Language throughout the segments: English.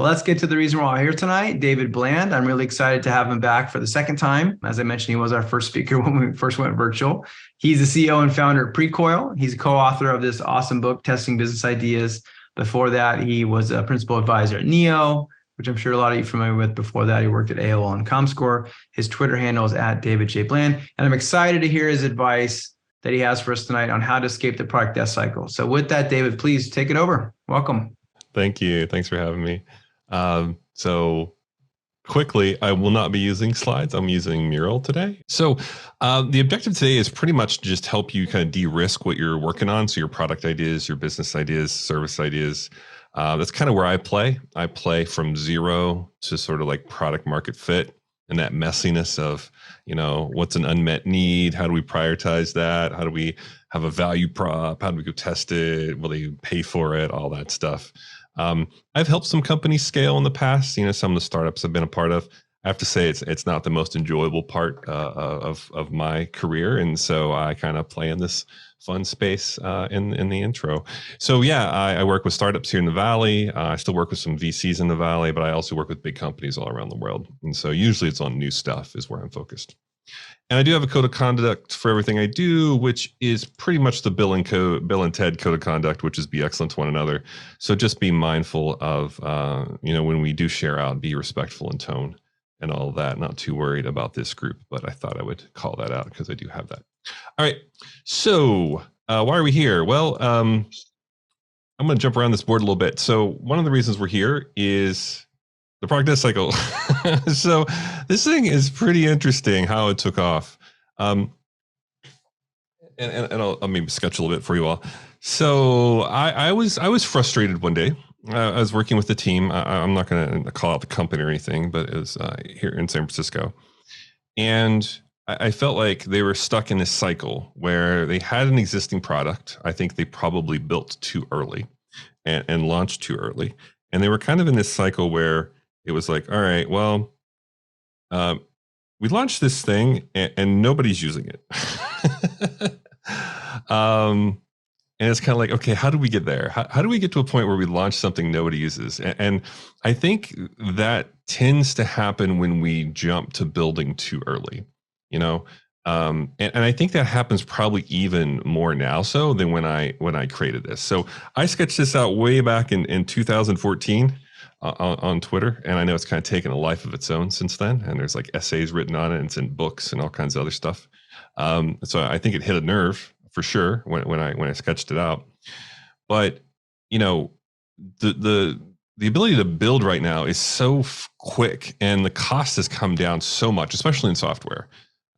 Well, let's get to the reason we're all here tonight. David Bland. I'm really excited to have him back for the second time. As I mentioned, he was our first speaker when we first went virtual. He's the CEO and founder of Precoil. He's a co-author of this awesome book, Testing Business Ideas. Before that, he was a principal advisor at Neo, which I'm sure a lot of you are familiar with. Before that, he worked at AOL and ComScore. His Twitter handle is at David J. Bland. And I'm excited to hear his advice that he has for us tonight on how to escape the product death cycle. So with that, David, please take it over. Welcome. Thank you. Thanks for having me. So quickly, I will not be using slides. I'm using Mural today. So the objective today is pretty much just help you kind of de-risk what you're working on. So your product ideas, your business ideas, service ideas. That's kind of where I play. I play from zero to sort of like product market fit and that messiness of, what's an unmet need? How do we prioritize that? How do we have a value prop? How do we go test it? Will they pay for it? All that stuff. I've helped some companies scale in the past. Some of the startups I've been a part of. I have to say it's not the most enjoyable part of my career, and so I kind of play in this fun space in the intro. So yeah, I work with startups here in the Valley. I still work with some VCs in the Valley, but I also work with big companies all around the world. And so usually it's on new stuff is where I'm focused. And I do have a code of conduct for everything I do, which is pretty much the Bill and Ted code of conduct, which is be excellent to one another. So just be mindful of, when we do share out, be respectful in tone and all of that. Not too worried about this group, but I thought I would call that out because I do have that. All right. So why are we here? Well, I'm going to jump around this board a little bit. So one of the reasons we're here is the product death cycle. So this thing is pretty interesting how it took off. And I'll maybe sketch a little bit for you all. So I was frustrated one day. I was working with the team. I'm not going to call out the company or anything, but it was here in San Francisco. And I felt like they were stuck in this cycle where they had an existing product. I think they probably built too early and launched too early. And they were kind of in this cycle where it was like, all right, well, we launched this thing and nobody's using it. And it's kind of like, okay, how do we get there? How do we get to a point where we launch something nobody uses? And I think that tends to happen when we jump to building too early, and I think that happens probably even more now so than when I created this. So I sketched this out way back in 2014. On Twitter, and I know it's kind of taken a life of its own since then. And there's like essays written on it, and it's in books and all kinds of other stuff. So I think it hit a nerve for sure when I sketched it out. But the ability to build right now is so quick, and the cost has come down so much, especially in software.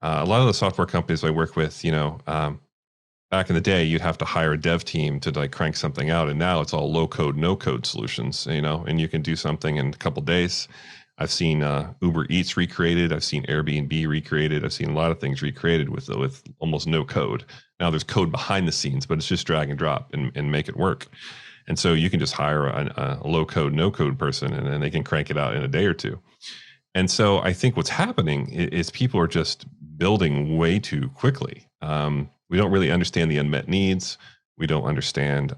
A lot of the software companies I work with, back in the day, you'd have to hire a dev team to like crank something out. And now it's all low code, no code solutions, and you can do something in a couple of days. I've seen Uber Eats recreated. I've seen Airbnb recreated. I've seen a lot of things recreated with almost no code. Now there's code behind the scenes, but it's just drag and drop and make it work. And so you can just hire a low code, no code person, and then they can crank it out in a day or two. And so I think what's happening is people are just building way too quickly. We don't really understand the unmet needs. We don't understand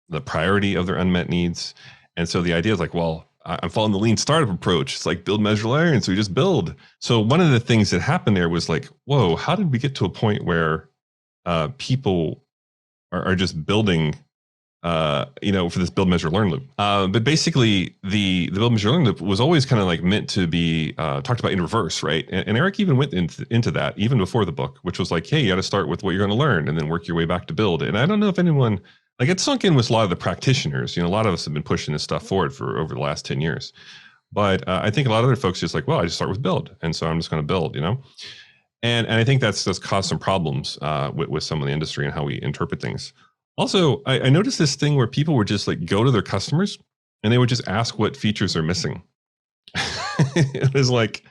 the priority of their unmet needs. And so the idea is like, well, I'm following the lean startup approach. It's like build, measure, learn. So we just build. So one of the things that happened there was like, whoa, how did we get to a point where people are just building, for this build, measure, learn loop? But basically the build, measure, learn loop was always kind of like meant to be talked about in reverse, right? And Eric even went into that even before the book, which was like, hey, you got to start with what you're going to learn and then work your way back to build. And I don't know if anyone, like it's sunk in with a lot of the practitioners. A lot of us have been pushing this stuff forward for over the last 10 years. But I think a lot of other folks just like, well, I just start with build. And so I'm just going to build, And I think that's caused some problems with some of the industry and how we interpret things. Also, I noticed this thing where people would just like go to their customers and they would just ask what features are missing. It was like,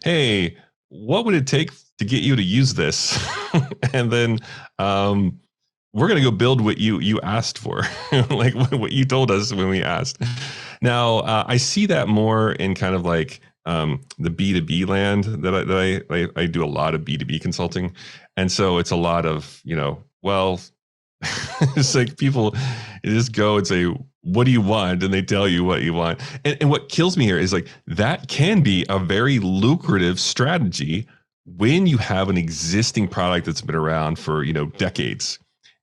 hey, what would it take to get you to use this? And then we're going to go build what you asked for, like what you told us when we asked. Now, I see that more in kind of like the B2B land that I do a lot of B2B consulting. And so it's a lot of, well, It's like people just go and say, what do you want? And they tell you what you want. And what kills me here is like, that can be a very lucrative strategy when you have an existing product that's been around for, decades,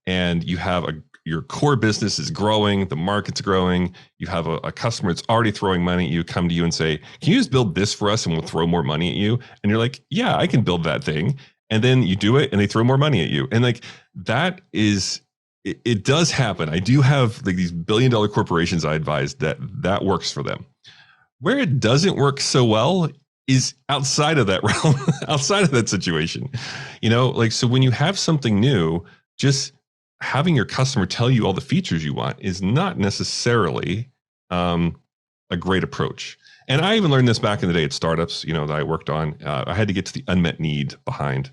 and you have your core business is growing, the market's growing, you have a customer that's already throwing money at you, come to you and say, can you just build this for us and we'll throw more money at you? And you're like, yeah, I can build that thing. And then you do it and they throw more money at you. And like, that is, it does happen. I do have like these billion-dollar corporations I advise that works for them. Where it doesn't work so well is outside of that realm, outside of that situation. Like, so when you have something new, just having your customer tell you all the features you want is not necessarily a great approach. And I even learned this back in the day at startups, that I worked on. I had to get to the unmet need behind,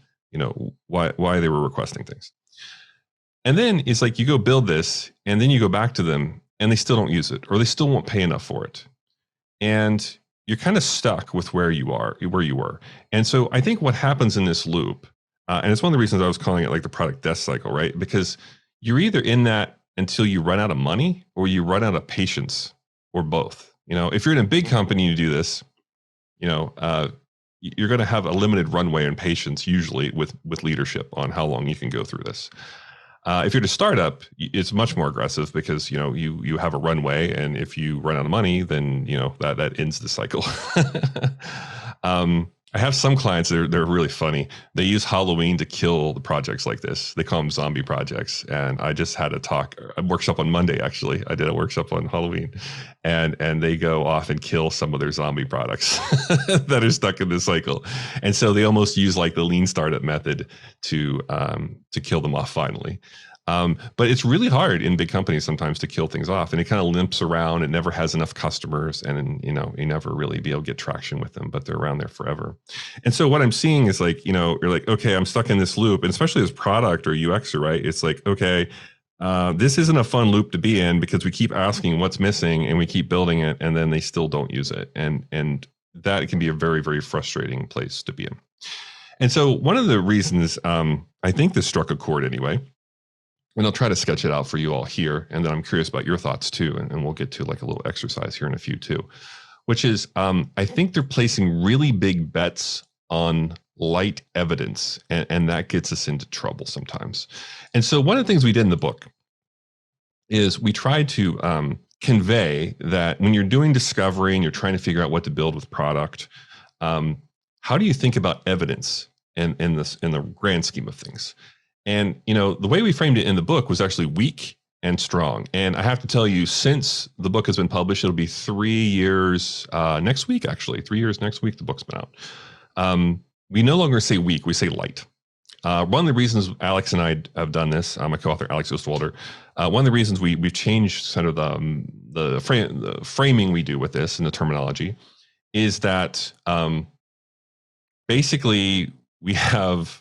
why they were requesting things. And then it's like you go build this and then you go back to them and they still don't use it, or they still won't pay enough for it. And you're kind of stuck with where you were. And so I think what happens in this loop, and it's one of the reasons I was calling it like the product death cycle, right? Because you're either in that until you run out of money or you run out of patience, or both. If you're in a big company, you do this, you're going to have a limited runway and patience usually with leadership on how long you can go through this. If you're a startup, it's much more aggressive because you have a runway, and if you run out of money, then that ends the cycle. I have some clients that they're really funny. They use Halloween to kill the projects like this. They call them zombie projects. And I just had a workshop on Monday, actually. I did a workshop on Halloween, and they go off and kill some of their zombie products that are stuck in this cycle. And so they almost use like the lean startup method to kill them off finally. But it's really hard in big companies sometimes to kill things off, and it kind of limps around. It never has enough customers, and you never really be able to get traction with them, but they're around there forever. And so what I'm seeing is like, you're like, okay, I'm stuck in this loop, and especially as product or UXer, right? It's like, okay, this isn't a fun loop to be in because we keep asking what's missing and we keep building it, and then they still don't use it, and that can be a very, very frustrating place to be in. And so one of the reasons I think this struck a chord anyway, and I'll try to sketch it out for you all here. And then I'm curious about your thoughts too. And we'll get to like a little exercise here in a few too, which is I think they're placing really big bets on light evidence. And that gets us into trouble sometimes. And so one of the things we did in the book is we tried to convey that when you're doing discovery and you're trying to figure out what to build with product, how do you think about evidence in the grand scheme of things? And, the way we framed it in the book was actually weak and strong. And I have to tell you, since the book has been published, it'll be 3 years next week, actually. 3 years next week, the book's been out. We no longer say weak, we say light. One of the reasons Alex and I have done this, I'm a co-author, Alex Osterwalder. One of the reasons we've changed sort of the framing we do with this and the terminology is that basically we have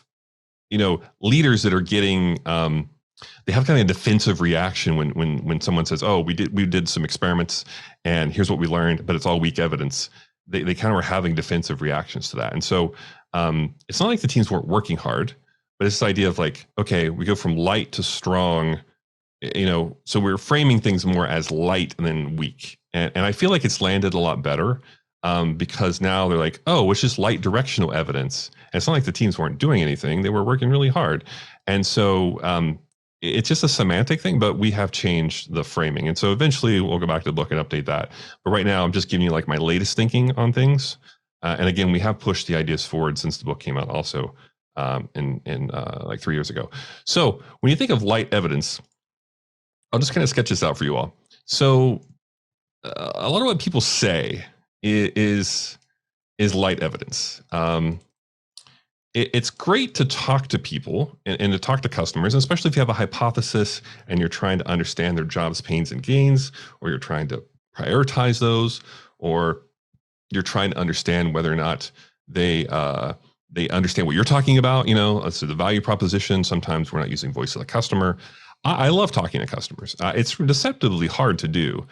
leaders that are getting, they have kind of a defensive reaction when someone says, oh, we did some experiments and here's what we learned, but it's all weak evidence. They kind of are having defensive reactions to that. And so it's not like the teams weren't working hard, but it's this idea of like, okay, we go from light to strong, so we're framing things more as light and then weak. And I feel like it's landed a lot better. Because now they're like, oh, it's just light directional evidence. And it's not like the teams weren't doing anything. They were working really hard. And so it's just a semantic thing, but we have changed the framing. And so eventually we'll go back to the book and update that. But right now I'm just giving you like my latest thinking on things. And again, we have pushed the ideas forward since the book came out also in like 3 years ago. So when you think of light evidence, I'll just kind of sketch this out for you all. So a lot of what people say is light evidence. It's great to talk to people and to talk to customers, especially if you have a hypothesis and you're trying to understand their jobs, pains, and gains, or you're trying to prioritize those, or you're trying to understand whether or not they understand what you're talking about. So the value proposition. Sometimes we're not using voice of the customer. I love talking to customers. It's deceptively hard to do,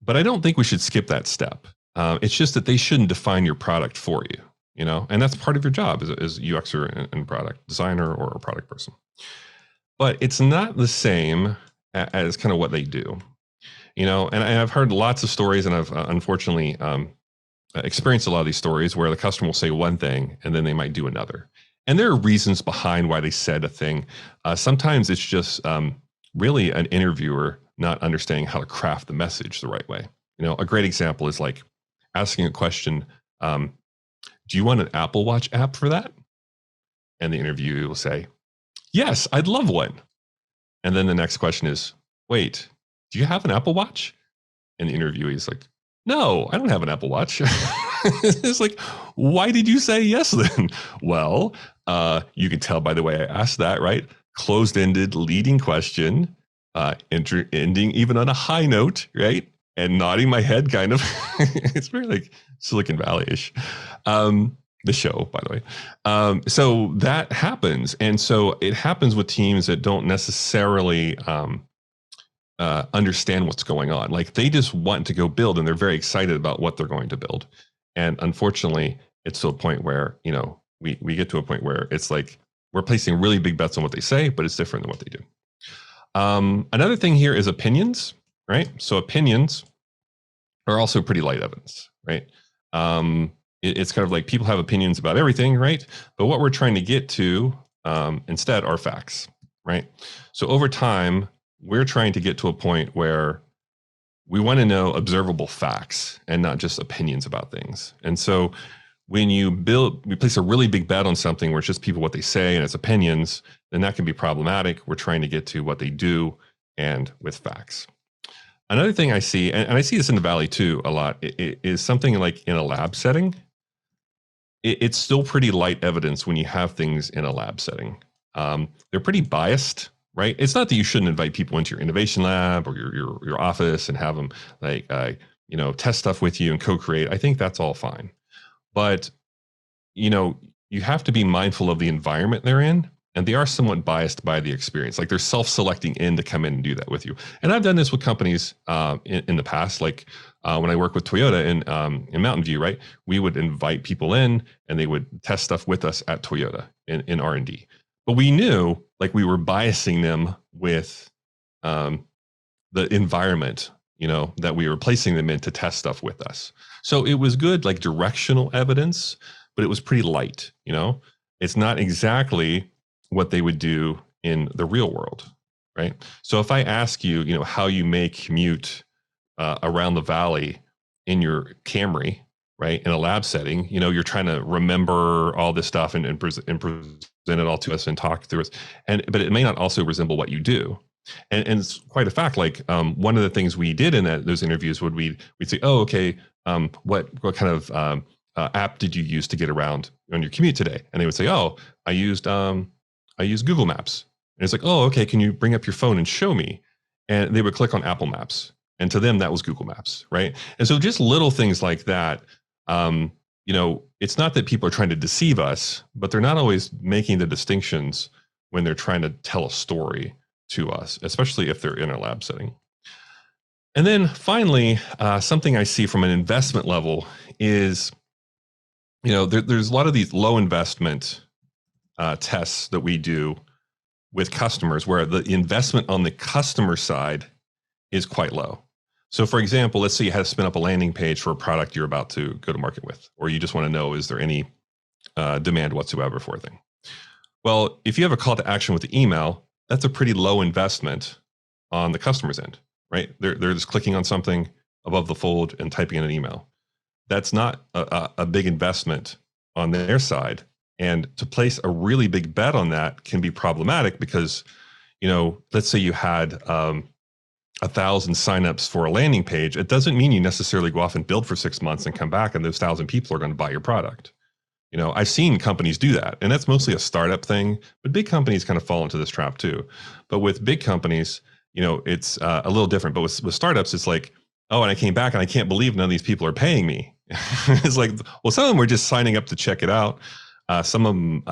but I don't think we should skip that step. It's just that they shouldn't define your product for you, and that's part of your job as UXer and product designer or a product person. but it's not the same as kind of what they do. And I've heard lots of stories, and I've unfortunately experienced a lot of these stories where the customer will say one thing and then they might do another. And there are reasons behind why they said a thing. Sometimes it's just really an interviewer not understanding how to craft the message the right way. A great example is like asking a question, do you want an Apple Watch app for that? And the interviewee will say, yes, I'd love one. And then the next question is, wait, do you have an Apple Watch? And the interviewee is like, no, I don't have an Apple Watch. It's like, why did you say yes then? Well, you can tell by the way I asked that, right? Closed-ended leading question, ending even on a high note, right? And nodding my head kind of. It's very like Silicon Valley-ish. The show, by the way. So that happens. And so it happens with teams that don't necessarily understand what's going on. Like they just want to go build and they're very excited about what they're going to build. And unfortunately, it's to a point where, we get to a point where it's like we're placing really big bets on what they say, but it's different than what they do. Another thing here is opinions, right? So opinions are also pretty light evidence, right? It's kind of like people have opinions about everything, right? But what we're trying to get to instead are facts, right? So over time, we're trying to get to a point where we want to know observable facts and not just opinions about things. And so when we place a really big bet on something where it's just people what they say and it's opinions, then that can be problematic. We're trying to get to what they do and with facts. Another thing I see, and I see this in the Valley too a lot, is something like in a lab setting. It's still pretty light evidence when you have things in a lab setting. They're pretty biased, right? It's not that you shouldn't invite people into your innovation lab or your office and have them test stuff with you and co-create. I think that's all fine. But, you have to be mindful of the environment they're in, and they are somewhat biased by the experience. Like they're self-selecting in to come in and do that with you. And I've done this with companies in the past, like when I worked with Toyota in Mountain View, right? We would invite people in and they would test stuff with us at Toyota in R&D. But we knew like we were biasing them with the environment, that we were placing them in to test stuff with us. So it was good, like directional evidence, but it was pretty light, It's not exactly what they would do in the real world, right? So if I ask you, how you may commute around the Valley in your Camry, right, in a lab setting, you're trying to remember all this stuff and present it all to us and talk through us, but it may not also resemble what you do. And it's quite a fact. Like one of the things we did in those interviews would we'd say, oh, okay, what kind of app did you use to get around on your commute today? And they would say, oh, I used Google Maps. And it's like, oh, okay, can you bring up your phone and show me? And they would click on Apple Maps, and to them that was Google Maps, right? And so just little things like that. It's not that people are trying to deceive us, but they're not always making the distinctions when they're trying to tell a story to us, especially if they're in a lab setting. And then finally, something I see from an investment level is, there's a lot of these low investment tests that we do with customers where the investment on the customer side is quite low. So for example, let's say you had to spin up a landing page for a product you're about to go to market with, or you just want to know, is there any demand whatsoever for a thing? Well, if you have a call to action with the email, that's a pretty low investment on the customer's end, right? They're just clicking on something above the fold and typing in an email. That's not a big investment on their side. And to place a really big bet on that can be problematic because, let's say you had 1,000 signups for a landing page. It doesn't mean you necessarily go off and build for 6 months and come back and those 1,000 people are going to buy your product. I've seen companies do that, and that's mostly a startup thing, but big companies kind of fall into this trap too. But with big companies, it's a little different. But with startups, it's like, oh, and I came back and I can't believe none of these people are paying me. It's like, well, some of them were just signing up to check it out. Some of them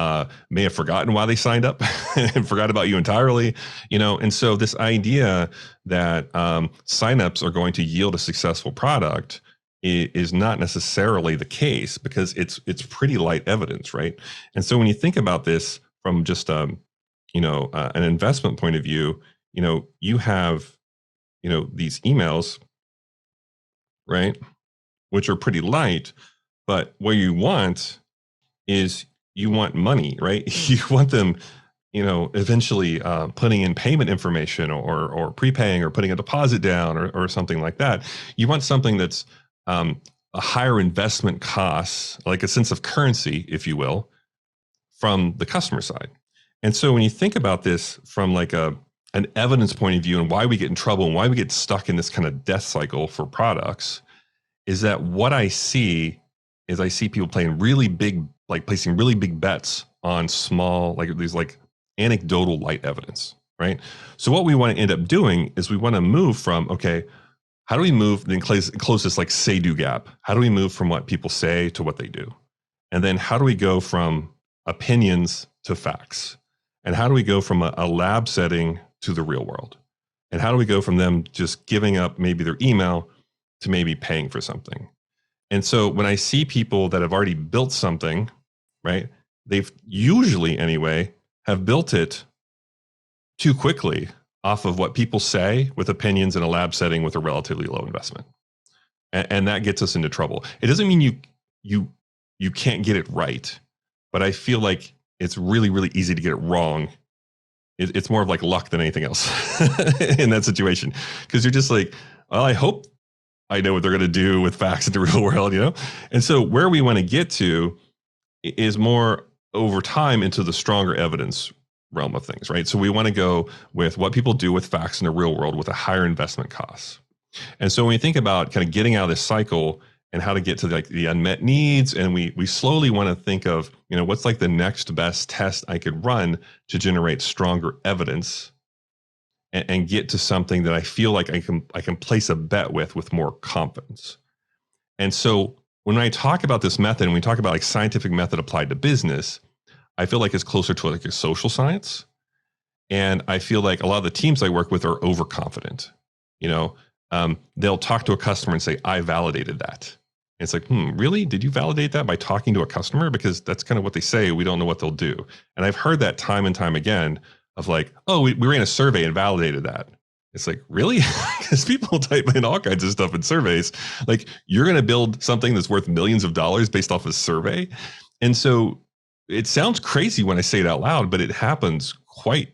may have forgotten why they signed up and forgot about you entirely, and so this idea that signups are going to yield a successful product is not necessarily the case because it's pretty light evidence, right? And so when you think about this from just an investment point of view, you have, these emails, right, which are pretty light, but what you want is you want money, right? You want them, eventually putting in payment information or prepaying or putting a deposit down or something like that. You want something that's a higher investment cost, like a sense of currency, if you will, from the customer side. And so when you think about this from like an evidence point of view and why we get in trouble and why we get stuck in this kind of death cycle for products, is that what I see people placing really big bets on small, like these like anecdotal light evidence, right? So what we want to end up doing is we want to move from, okay, how do we move the closest like say-do gap? How do we move from what people say to what they do? And then how do we go from opinions to facts? And how do we go from a lab setting to the real world? And how do we go from them just giving up maybe their email to maybe paying for something? And so when I see people that have already built something, right, they've usually anyway have built it too quickly off of what people say with opinions in a lab setting with a relatively low investment. And that gets us into trouble. It doesn't mean you can't get it right, but I feel like it's really, really easy to get it wrong. It's more of like luck than anything else in that situation. Because you're just like, well, I hope I know what they're going to do with facts in the real world, And so where we want to get to is more over time into the stronger evidence realm of things, right? So we want to go with what people do with facts in the real world with a higher investment cost. And so when we think about kind of getting out of this cycle and how to get to like the unmet needs, and we slowly want to think of, what's like the next best test I could run to generate stronger evidence and get to something that I feel like I can place a bet with more confidence. And so when I talk about this method and we talk about like scientific method applied to business, I feel like it's closer to like a social science. And I feel like a lot of the teams I work with are overconfident. They'll talk to a customer and say, I validated that. And it's like, really? Did you validate that by talking to a customer? Because that's kind of what they say. We don't know what they'll do. And I've heard that time and time again of like, oh, we ran a survey and validated that. It's like, really? Because people type in all kinds of stuff in surveys. Like, you're going to build something that's worth millions of dollars based off a survey. And so it sounds crazy when I say it out loud, but it happens quite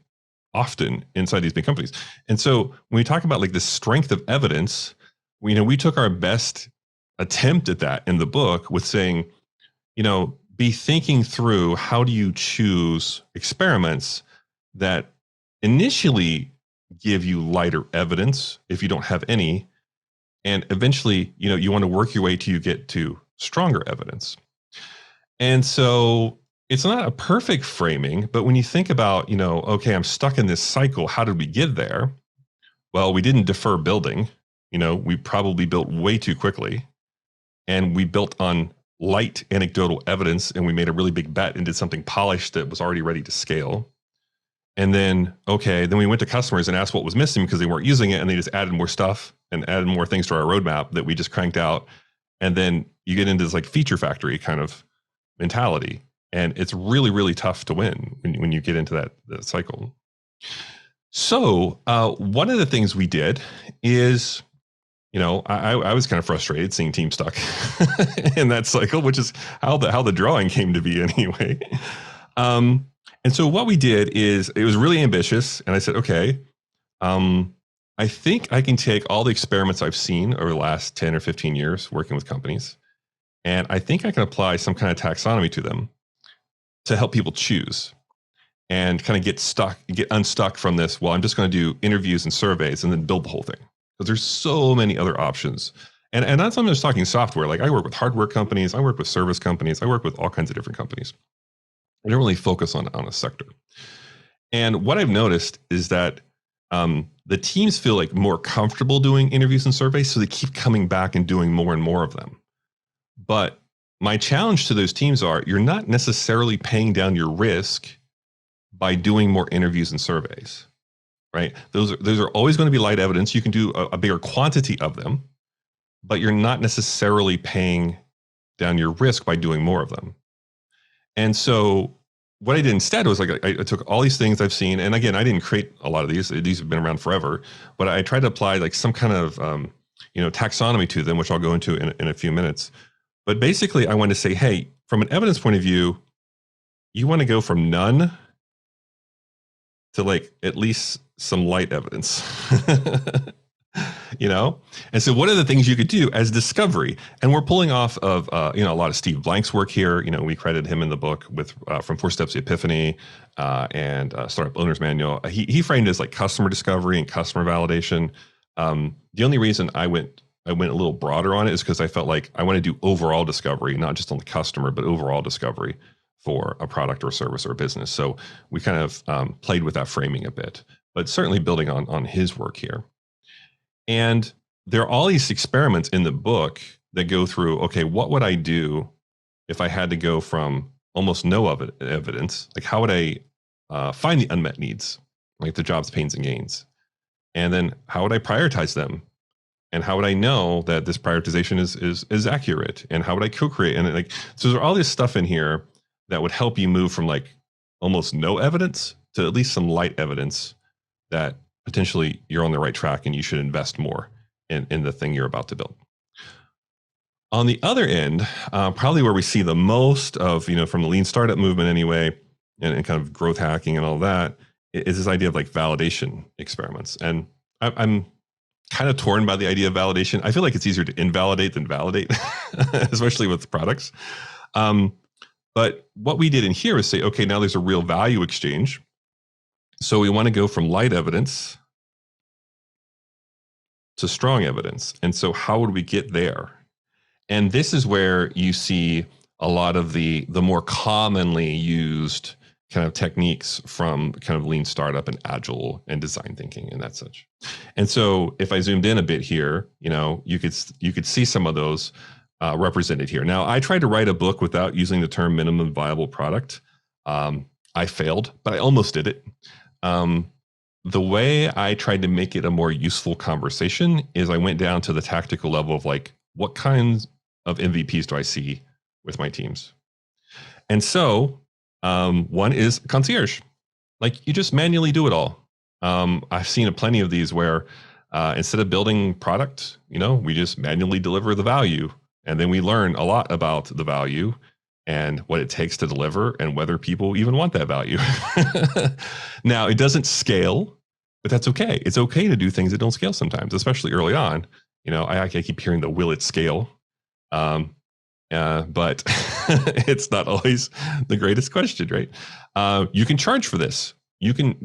often inside these big companies. And so when we talk about like the strength of evidence, we took our best attempt at that in the book with saying, be thinking through how do you choose experiments that initially give you lighter evidence if you don't have any, and eventually, you want to work your way till you get to stronger evidence. And so it's not a perfect framing, but when you think about, okay, I'm stuck in this cycle. How did we get there? Well, we didn't defer building. We probably built way too quickly, and we built on light anecdotal evidence, and we made a really big bet and did something polished that was already ready to scale. And then we went to customers and asked what was missing because they weren't using it, and they just added more stuff and added more things to our roadmap that we just cranked out. And then you get into this like feature factory kind of mentality. And it's really, really tough to win when you get into that cycle. So one of the things we did is, I was kind of frustrated seeing teams stuck in that cycle, which is how the drawing came to be anyway. And so what we did is it was really ambitious. And I said, okay, I think I can take all the experiments I've seen over the last 10 or 15 years working with companies, and I think I can apply some kind of taxonomy to them to help people choose and kind of get unstuck from this. Well, I'm just going to do interviews and surveys and then build the whole thing. Because there's so many other options. And that's not just talking software. Like I work with hardware companies, I work with service companies, I work with all kinds of different companies. I don't really focus on a sector. And what I've noticed is that the teams feel like more comfortable doing interviews and surveys, so they keep coming back and doing more and more of them. But my challenge to those teams are you're not necessarily paying down your risk by doing more interviews and surveys, right? Those are always going to be light evidence. You can do a bigger quantity of them, but you're not necessarily paying down your risk by doing more of them. And so what I did instead was like I took all these things I've seen, and again, I didn't create a lot of these. These have been around forever, but I tried to apply like some kind of taxonomy to them, which I'll go into in a few minutes. But basically, I want to say, hey, from an evidence point of view, you want to go from none to like at least some light evidence. And so what are the things you could do as discovery? And we're pulling off of a lot of Steve Blank's work here. We credited him in the book with from 4 Steps to Epiphany and Startup Owner's Manual. He framed it as like customer discovery and customer validation. The only reason I went a little broader on it is because I felt like I want to do overall discovery, not just on the customer, but overall discovery for a product or service or business. So we kind of played with that framing a bit, but certainly building on his work here. And there are all these experiments in the book that go through, okay, what would I do if I had to go from almost no evidence? Like, how would I find the unmet needs, like the jobs, pains, and gains? And then how would I prioritize them? And how would I know that this prioritization is accurate? And how would I co-create? And so there's all this stuff in here that would help you move from like almost no evidence to at least some light evidence that potentially you're on the right track and you should invest more in the thing you're about to build. On the other end, probably where we see the most of, from the lean startup movement anyway, and kind of growth hacking and all that, is this idea of like validation experiments. And I'm kind of torn by the idea of validation. I feel like it's easier to invalidate than validate, especially with products. But what we did in here is say, okay, now there's a real value exchange. So we want to go from light evidence to strong evidence. And so how would we get there? And this is where you see a lot of the more commonly used kind of techniques from kind of lean startup and agile and design thinking and that such. And so if I zoomed in a bit here, you could see some of those represented here. Now, I tried to write a book without using the term minimum viable product. I failed, but I almost did it. The way I tried to make it a more useful conversation is I went down to the tactical level of like, what kinds of MVPs do I see with my teams? And so one is concierge. Like, you just manually do it all. I've seen plenty of these where instead of building product, we just manually deliver the value. And then we learn a lot about the value and what it takes to deliver and whether people even want that value. Now, it doesn't scale, but that's okay. It's okay to do things that don't scale sometimes, especially early on. I keep hearing the will it scale, but it's not always the greatest question, right? You can charge for this.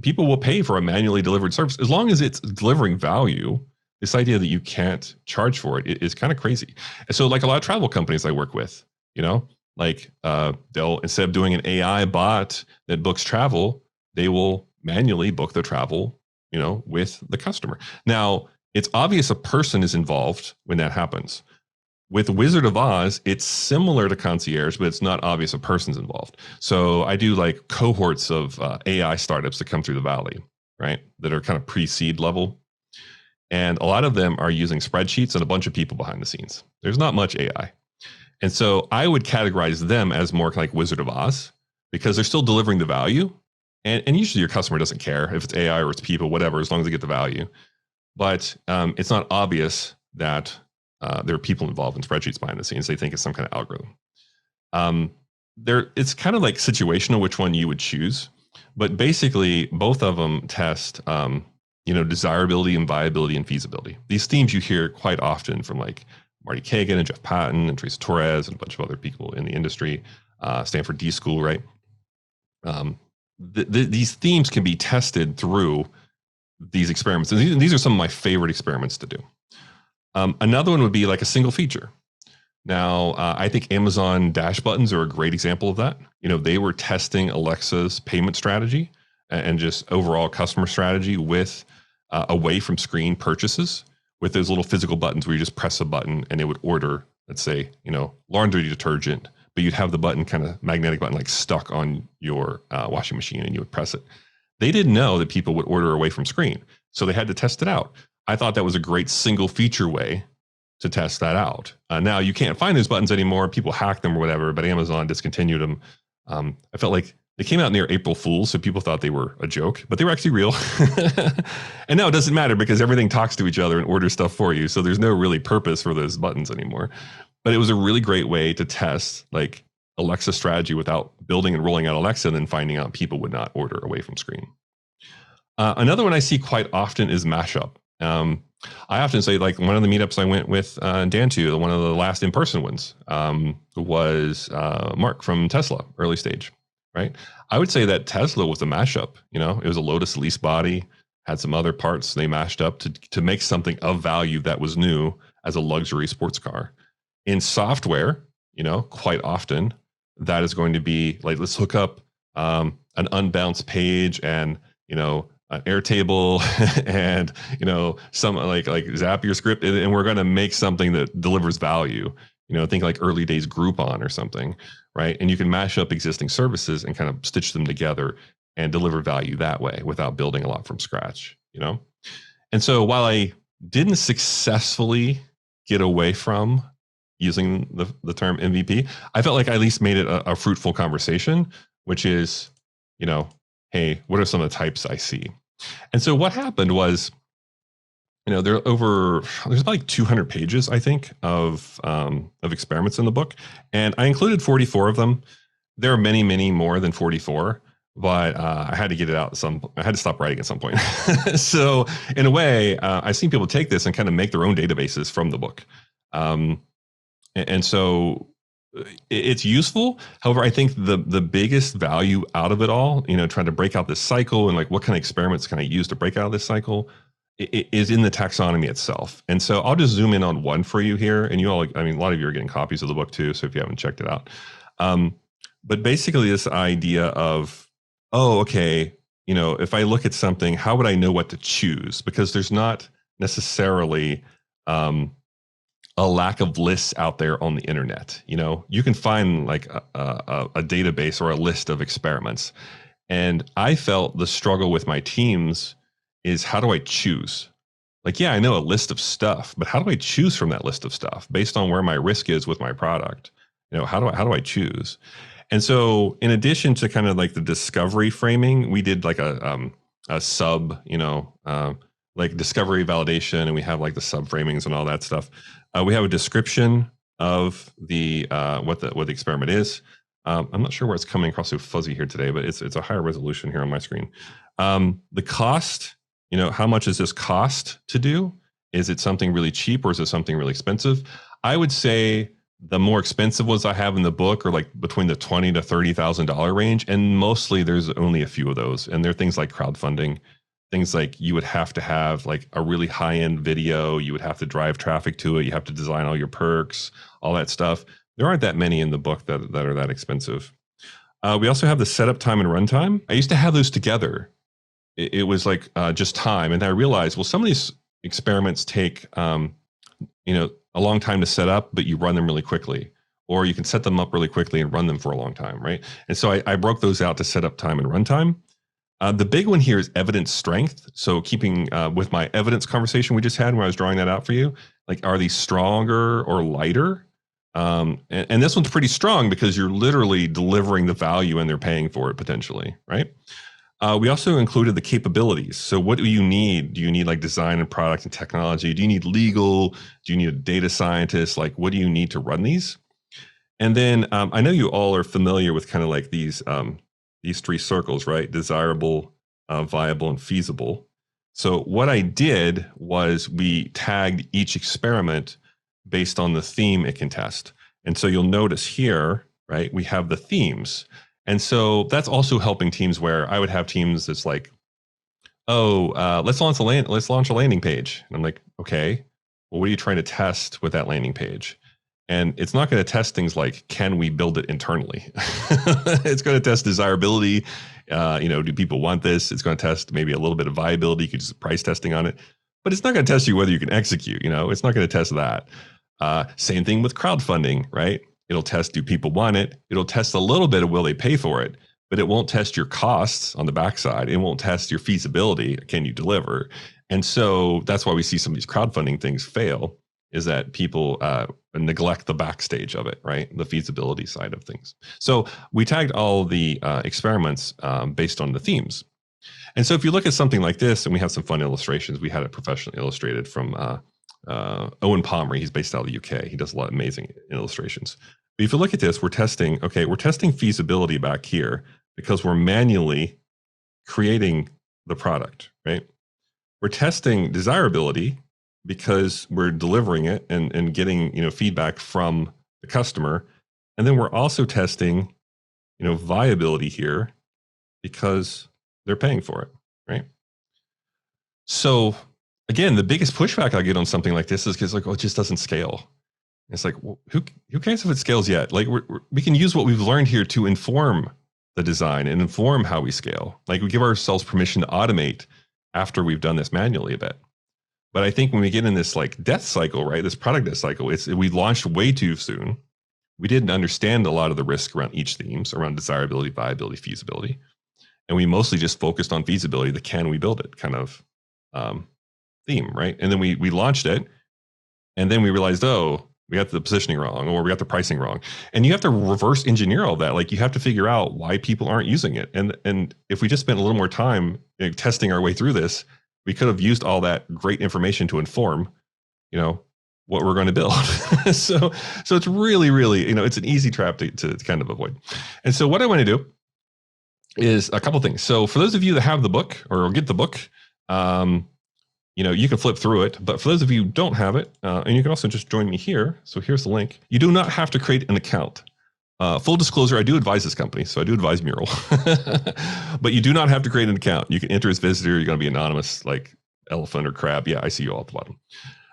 People will pay for a manually delivered service as long as it's delivering value. This idea that you can't charge for it is kind of crazy. And so like a lot of travel companies I work with, they'll, instead of doing an AI bot that books travel, they will manually book the travel, with the customer. Now, it's obvious a person is involved when that happens. With Wizard of Oz, it's similar to concierge, but it's not obvious a person's involved. So I do like cohorts of AI startups that come through the valley, right? That are kind of pre-seed level. And a lot of them are using spreadsheets and a bunch of people behind the scenes. There's not much AI. And so I would categorize them as more like Wizard of Oz because they're still delivering the value. And usually your customer doesn't care if it's AI or it's people, whatever, as long as they get the value. But it's not obvious that there are people involved in spreadsheets behind the scenes. They think it's some kind of algorithm. It's kind of like situational which one you would choose. But basically, both of them test desirability and viability and feasibility. These themes you hear quite often from like Marty Cagan and Jeff Patton and Teresa Torres and a bunch of other people in the industry, Stanford D School, right? These themes can be tested through these experiments. And these are some of my favorite experiments to do. Another one would be like a single feature. Now, I think Amazon Dash buttons are a great example of that. They were testing Alexa's payment strategy and just overall customer strategy with away from screen purchases with those little physical buttons where you just press a button and it would order, let's say, laundry detergent, but you'd have the button kind of magnetic button like stuck on your washing machine and you would press it. They didn't know that people would order away from screen. So they had to test it out. I thought that was a great single feature way to test that out. Now you can't find those buttons anymore. People hack them or whatever, but Amazon discontinued them. I felt like They came out near April Fools, so people thought they were a joke, but they were actually real. And now it doesn't matter because everything talks to each other and orders stuff for you. So there's no really purpose for those buttons anymore. But it was a really great way to test like Alexa strategy without building and rolling out Alexa and then finding out people would not order away from screen. Another one I see quite often is mashup. I often say, like, one of the meetups I went with Dan to, one of the last in-person ones, was Mark from Tesla, early stage, right? I would say that Tesla was a mashup. You know, it was a Lotus lease body, had some other parts they mashed up to make something of value that was new as a luxury sports car. In software, you know, quite often that is going to be like, let's hook up an unbounced page and, you know, an Airtable and, you know, some like Zapier script, and we're going to make something that delivers value. You know, think like early days Groupon or something, right? And you can mash up existing services and kind of stitch them together and deliver value that way without building a lot from scratch, you know? And so while I didn't successfully get away from using the term MVP, I felt like I at least made it a fruitful conversation, which is, you know, hey, what are some of the types I see? And so what happened was, you know, there's about like 200 pages, I think, of experiments in the book, and I included 44 of them. There are many, many more than 44, but I had to get it out. I had to stop writing at some point. So in a way, I've seen people take this and kind of make their own databases from the book. And so it's useful. However, I think the biggest value out of it all, you know, trying to break out this cycle and like what kind of experiments can I use to break out of this cycle, is in the taxonomy itself. And so I'll just zoom in on one for you here. And you all, I mean, a lot of you are getting copies of the book too, so if you haven't checked it out. But basically this idea of, oh, okay, you know, if I look at something, how would I know what to choose? Because there's not necessarily a lack of lists out there on the internet. You know, you can find like a database or a list of experiments. And I felt the struggle with my teams is, how do I choose? Like, yeah, I know a list of stuff, but how do I choose from that list of stuff based on where my risk is with my product? You know, how do I choose? And so in addition to kind of like the discovery framing, we did like a sub, you know, like discovery validation, and we have like the sub framings and all that stuff. We have a description of the what the experiment is. I'm not sure where it's coming across so fuzzy here today, but it's a higher resolution here on my screen. The cost, you know, how much does this cost to do? Is it something really cheap or is it something really expensive? I would say the more expensive ones I have in the book are like between the $20,000 to $30,000 range, and mostly there's only a few of those. And they're things like crowdfunding. Things like you would have to have like a really high-end video. You would have to drive traffic to it. You have to design all your perks, all that stuff. There aren't that many in the book that are that expensive. We also have the setup time and runtime. I used to have those together. It was like just time. And I realized, well, some of these experiments take, you know, a long time to set up, but you run them really quickly. Or you can set them up really quickly and run them for a long time, right? And so I broke those out to setup time and runtime. The big one here is evidence strength. So keeping with my evidence conversation we just had when I was drawing that out for you, like, are these stronger or lighter? And this one's pretty strong because you're literally delivering the value and they're paying for it potentially, right? We also included the capabilities. So what do you need? Do you need like design and product and technology? Do you need legal? Do you need a data scientist? Like, what do you need to run these? And then I know you all are familiar with kind of like these three circles, right? Desirable, viable, and feasible. So what I did was we tagged each experiment based on the theme it can test. And so you'll notice here, right, we have the themes. And so that's also helping teams where I would have teams that's like, oh, let's launch a landing page. And I'm like, okay, well, what are you trying to test with that landing page? And it's not going to test things like, can we build it internally? It's going to test desirability. You know, do people want this? It's going to test maybe a little bit of viability. You could do price testing on it, but it's not going to test you whether you can execute. You know, it's not going to test that. Same thing with crowdfunding, right? It'll test, do people want it? It'll test a little bit of will they pay for it, but it won't test your costs on the backside. It won't test your feasibility. Can you deliver? And so that's why we see some of these crowdfunding things fail. is that people neglect the backstage of it, right? The feasibility side of things. So we tagged all the experiments based on the themes. And so if you look at something like this, and we have some fun illustrations, we had it professionally illustrated from Owen Pomery. He's based out of the UK. He does a lot of amazing illustrations. But if you look at this, we're testing feasibility back here because we're manually creating the product, right? We're testing desirability because we're delivering it and getting, feedback from the customer. And then we're also testing, viability here because they're paying for it, right? So again, the biggest pushback I get on something like this is because it just doesn't scale. It's like, well, who cares if it scales yet? Like we can use what we've learned here to inform the design and inform how we scale. Like we give ourselves permission to automate after we've done this manually a bit. But I think when we get in this like death cycle, right, this product death cycle, we launched way too soon. We didn't understand a lot of the risk around each themes, around desirability, viability, feasibility. And we mostly just focused on feasibility, the can we build it kind of theme, right? And then we launched it, and then we realized, we got the positioning wrong, or we got the pricing wrong. And you have to reverse engineer all that. Like you have to figure out why people aren't using it. And if we just spent a little more time testing our way through this, we could have used all that great information to inform, what we're going to build. So it's really, really, it's an easy trap to kind of avoid. And so what I want to do is a couple things. So for those of you that have the book or get the book, you can flip through it. But for those of you who don't have it, and you can also just join me here. So here's the link. You do not have to create an account. Full disclosure, I do advise this company, so I do advise Mural. But you do not have to create an account. You can enter as visitor. You're going to be anonymous, like elephant or crab. Yeah, I see you all at the bottom.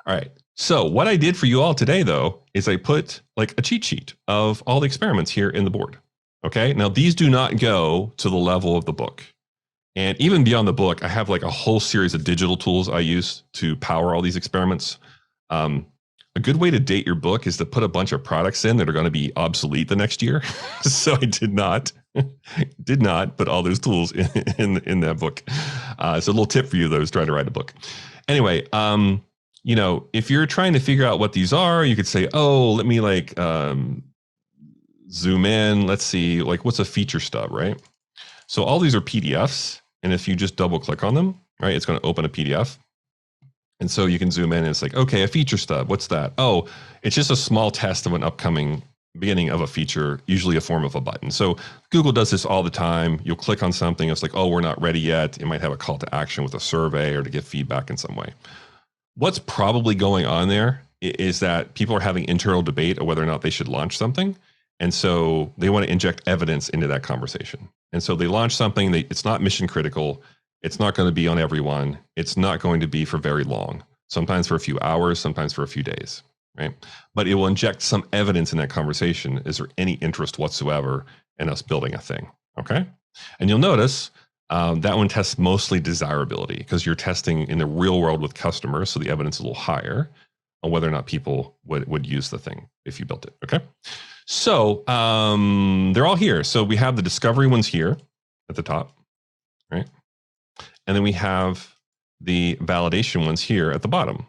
All right. So what I did for you all today, though, is I put like a cheat sheet of all the experiments here in the board. Okay. Now, these do not go to the level of the book. And even beyond the book, I have like a whole series of digital tools I use to power all these experiments. A good way to date your book is to put a bunch of products in that are going to be obsolete the next year. So I did not put all those tools in that book. So a little tip for you, those trying to write a book. Anyway, if you're trying to figure out what these are, you could say, let me zoom in. Let's see, what's a feature stub, right? So all these are PDFs. And if you just double click on them, right, it's going to open a PDF. And so you can zoom in and it's like, okay, a feature stub. What's that? Oh, it's just a small test of an upcoming beginning of a feature, usually a form of a button. So Google does this all the time. You'll click on something. It's like, we're not ready yet. It might have a call to action with a survey or to get feedback in some way. What's probably going on there is that people are having internal debate of whether or not they should launch something. And so they want to inject evidence into that conversation. And so they launch something, it's not mission critical. It's not going to be on everyone. It's not going to be for very long, sometimes for a few hours, sometimes for a few days, right? But it will inject some evidence in that conversation. Is there any interest whatsoever in us building a thing? Okay. And you'll notice that one tests mostly desirability because you're testing in the real world with customers. So the evidence is a little higher on whether or not people would use the thing if you built it. Okay. So they're all here. So we have the discovery ones here at the top, right? And then we have the validation ones here at the bottom.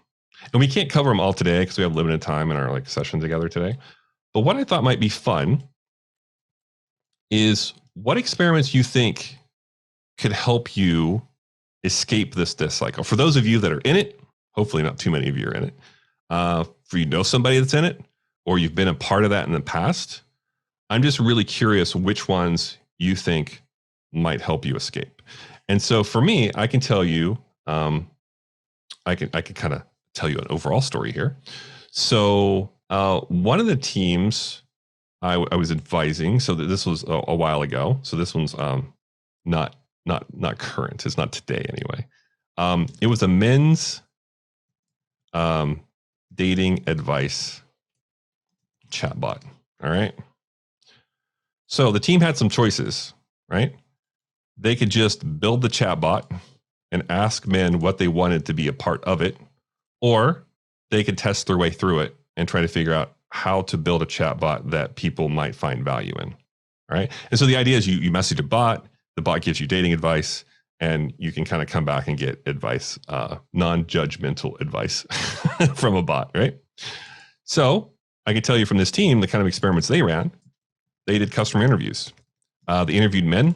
And we can't cover them all today because we have limited time in our session together today. But what I thought might be fun is what experiments you think could help you escape this cycle. For those of you that are in it, hopefully not too many of you are in it. For you know somebody that's in it, or you've been a part of that in the past, I'm just really curious which ones you think might help you escape. And so for me, I can tell you, I can kind of tell you an overall story here. So one of the teams I was advising, so that this was a while ago. So this one's not current. It's not today anyway. It was a men's dating advice chatbot. All right. So the team had some choices, right? They could just build the chatbot and ask men what they wanted to be a part of it, or they could test their way through it and try to figure out how to build a chatbot that people might find value in. All right. And so the idea is you message a bot, the bot gives you dating advice, and you can kind of come back and get advice, non-judgmental advice from a bot, right? So I can tell you from this team, the kind of experiments they ran, they did customer interviews. They interviewed men.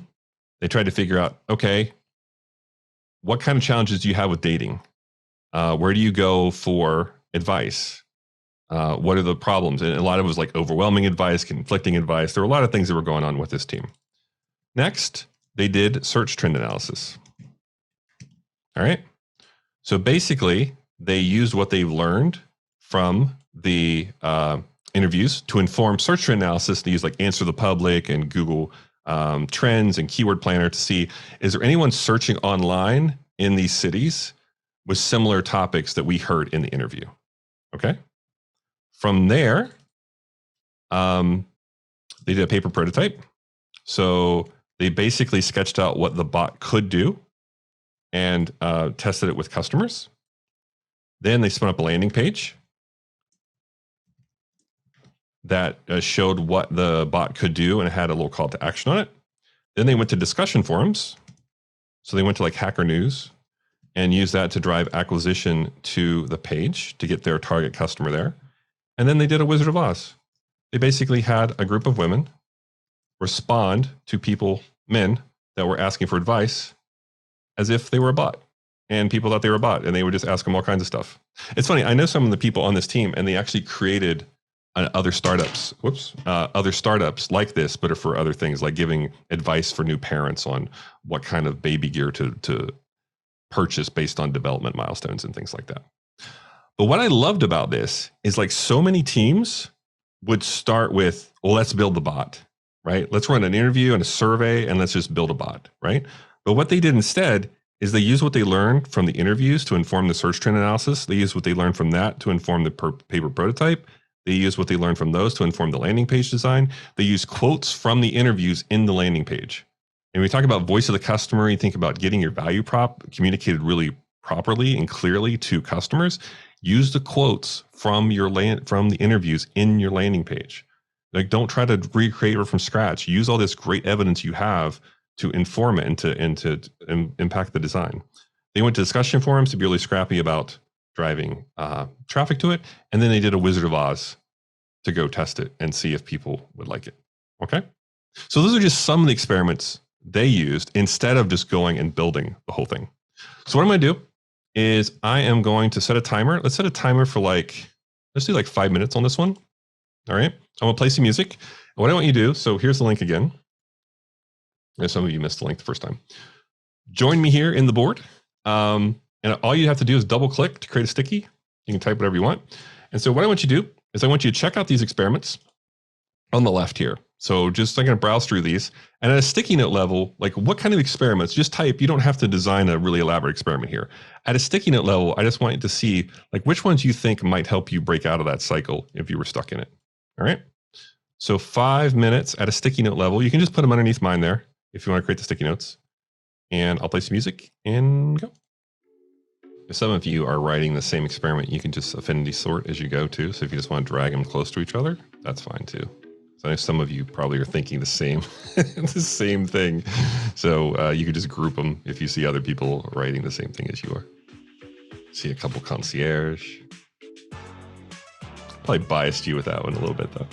They tried to figure out, okay, what kind of challenges do you have with dating? Where do you go for advice? What are the problems? And a lot of it was like overwhelming advice, conflicting advice. There were a lot of things that were going on with this team. Next, they did search trend analysis. All right. So basically, they used what they've learned from the interviews to inform search trend analysis. They use like Answer the Public and Google Trends and Keyword Planner to see, is there anyone searching online in these cities with similar topics that we heard in the interview? Okay. From there, they did a paper prototype. So they basically sketched out what the bot could do and tested it with customers. Then they spun up a landing page that showed what the bot could do and it had a little call to action on it. Then they went to discussion forums. So they went to like Hacker News and used that to drive acquisition to the page to get their target customer there. And then they did a Wizard of Oz. They basically had a group of women respond to people, men, that were asking for advice as if they were a bot. And people thought they were a bot, and they would just ask them all kinds of stuff. It's funny, I know some of the people on this team, and they actually created other startups, other startups like this, but are for other things, like giving advice for new parents on what kind of baby gear to purchase based on development milestones and things like that. But what I loved about this is like so many teams would start with, well, let's build the bot, right? Let's run an interview and a survey and let's just build a bot, right? But what they did instead is they used what they learned from the interviews to inform the search trend analysis. They used what they learned from that to inform the paper prototype. They used what they learned from those to inform the landing page design. They used quotes from the interviews in the landing page. And when we talk about voice of the customer, you think about getting your value prop communicated really properly and clearly to customers. Use the quotes from from the interviews in your landing page. Like, don't try to recreate it from scratch. Use all this great evidence you have to inform it and to impact the design. They went to discussion forums to be really scrappy about driving traffic to it, and then they did a Wizard of Oz to go test it and see if people would like it. Okay, so those are just some of the experiments they used instead of just going and building the whole thing. So what I'm going to do is I am going to set a timer. Let's set a timer for let's do like 5 minutes on this one. All right. I'm going to play some music. And what I want you to do, so here's the link again. And some of you missed the link the first time. Join me here in the board. And all you have to do is double click to create a sticky. You can type whatever you want. And so what I want you to do is I want you to check out these experiments on the left here. So just I'm going to browse through these, and at a sticky note level, like what kind of experiments, just type, you don't have to design a really elaborate experiment here. At a sticky note level, I just want you to see like which ones you think might help you break out of that cycle if you were stuck in it. All right. So 5 minutes at a sticky note level, you can just put them underneath mine there if you want to create the sticky notes, and I'll play some music and go. If some of you are writing the same experiment, you can just affinity sort as you go too. So if you just want to drag them close to each other, that's fine too. So I know some of you probably are thinking the same, the same thing. So you could just group them if you see other people writing the same thing as you are. See a couple concierge. Probably biased you with that one a little bit though.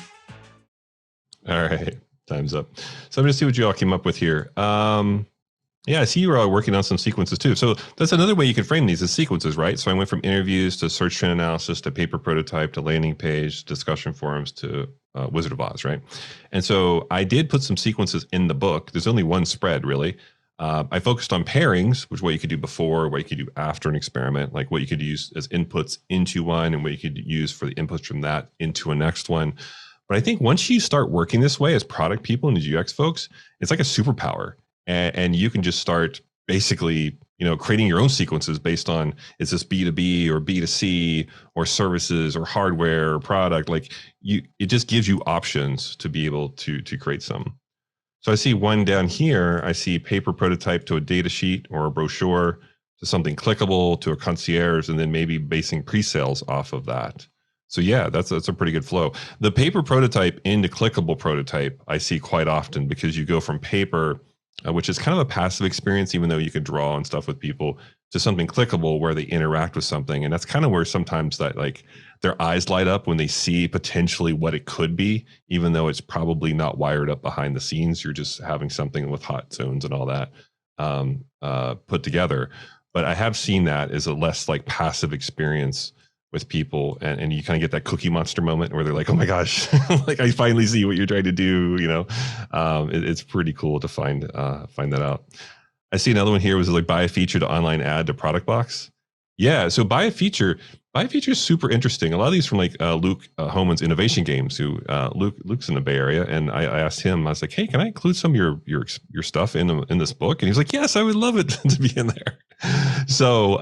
All right, time's up. So I'm going to see what you all came up with here. Yeah, I see you were all working on some sequences too. So that's another way you can frame these as sequences, right? So I went from interviews to search trend analysis to paper prototype to landing page, discussion forums to Wizard of Oz, right? And so I did put some sequences in the book. There's only one spread really. I focused on pairings, which is what you could do before, what you could do after an experiment, like what you could use as inputs into one and what you could use for the inputs from that into a next one. But I think once you start working this way as product people and as UX folks, it's like a superpower. And you can just start basically, creating your own sequences based on, is this B2B or B2C or services or hardware or product? Like it just gives you options to be able to create some. So I see one down here. I see paper prototype to a data sheet or a brochure to something clickable to a concierge, and then maybe basing pre-sales off of that. So yeah, that's a pretty good flow. The paper prototype into clickable prototype I see quite often, because you go from paper, which is kind of a passive experience, even though you could draw and stuff with people, to something clickable where they interact with something. And that's kind of where sometimes that like their eyes light up when they see potentially what it could be, even though it's probably not wired up behind the scenes. You're just having something with hot zones and all that put together. But I have seen that as a less like passive experience with people, and you kind of get that Cookie Monster moment where they're like, oh my gosh, like I finally see what you're trying to do. It's pretty cool to find that out. I see another one here was like buy a feature to online add to product box. Yeah, so buy a feature is super interesting. A lot of these from like Luke Homan's Innovation Games, who Luke's in the Bay Area, and I asked him, I was like, hey, can I include some of your stuff in this book? And he's like, yes, I would love it to be in there. So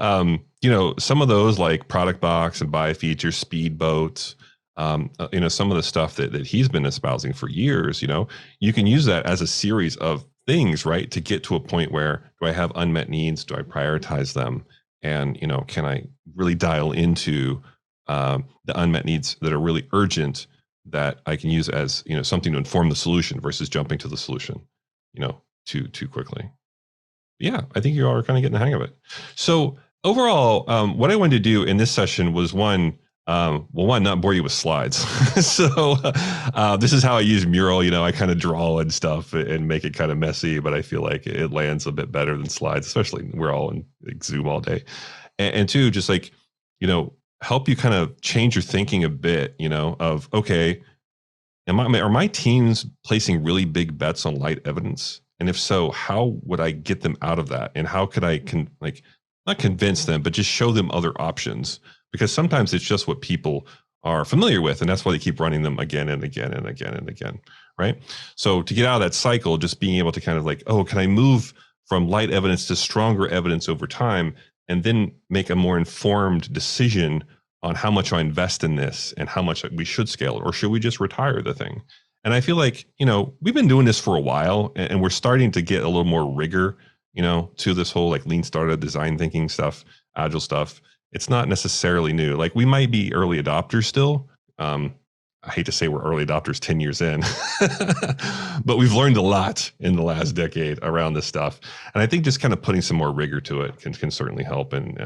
some of those like product box and buy a feature, speedboat, some of the stuff that he's been espousing for years, you can use that as a series of things, right? To get to a point where, do I have unmet needs? Do I prioritize them? And, can I really dial into the unmet needs that are really urgent that I can use as, something to inform the solution versus jumping to the solution, too quickly. Yeah, I think you all are kind of getting the hang of it. So overall, what I wanted to do in this session was not bore you with slides. So this is how I use Mural. I kind of draw and stuff and make it kind of messy, but I feel like it lands a bit better than slides, especially we're all in like Zoom all day. And two, just like, help you kind of change your thinking a bit, of, okay, are my teams placing really big bets on light evidence? And if so, how would I get them out of that? And how could I not convince them, but just show them other options? Because sometimes it's just what people are familiar with, and that's why they keep running them again and again and again and again, right? So to get out of that cycle, just being able to kind of like, oh, can I move from light evidence to stronger evidence over time, and then make a more informed decision on how much I invest in this and how much we should scale it, or should we just retire the thing? And I feel like, we've been doing this for a while, and we're starting to get a little more rigor, to this whole like lean startup design thinking stuff, agile stuff. It's not necessarily new. Like we might be early adopters still. I hate to say we're early adopters 10 years in, but we've learned a lot in the last decade around this stuff. And I think just kind of putting some more rigor to it can certainly help and,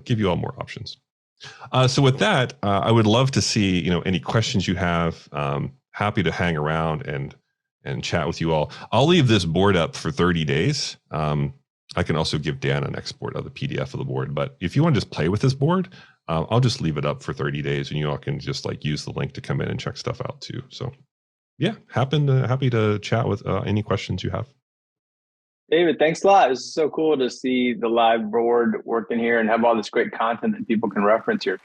give you all more options. So with that, I would love to see, any questions you have. Happy to hang around and chat with you all. I'll leave this board up for 30 days. I can also give Dan an export of the PDF of the board, but if you want to just play with this board, I'll just leave it up for 30 days and you all can just like use the link to come in and check stuff out too. So yeah, happy to chat with any questions you have. David, thanks a lot. It's so cool to see the live board working here and have all this great content that people can reference here.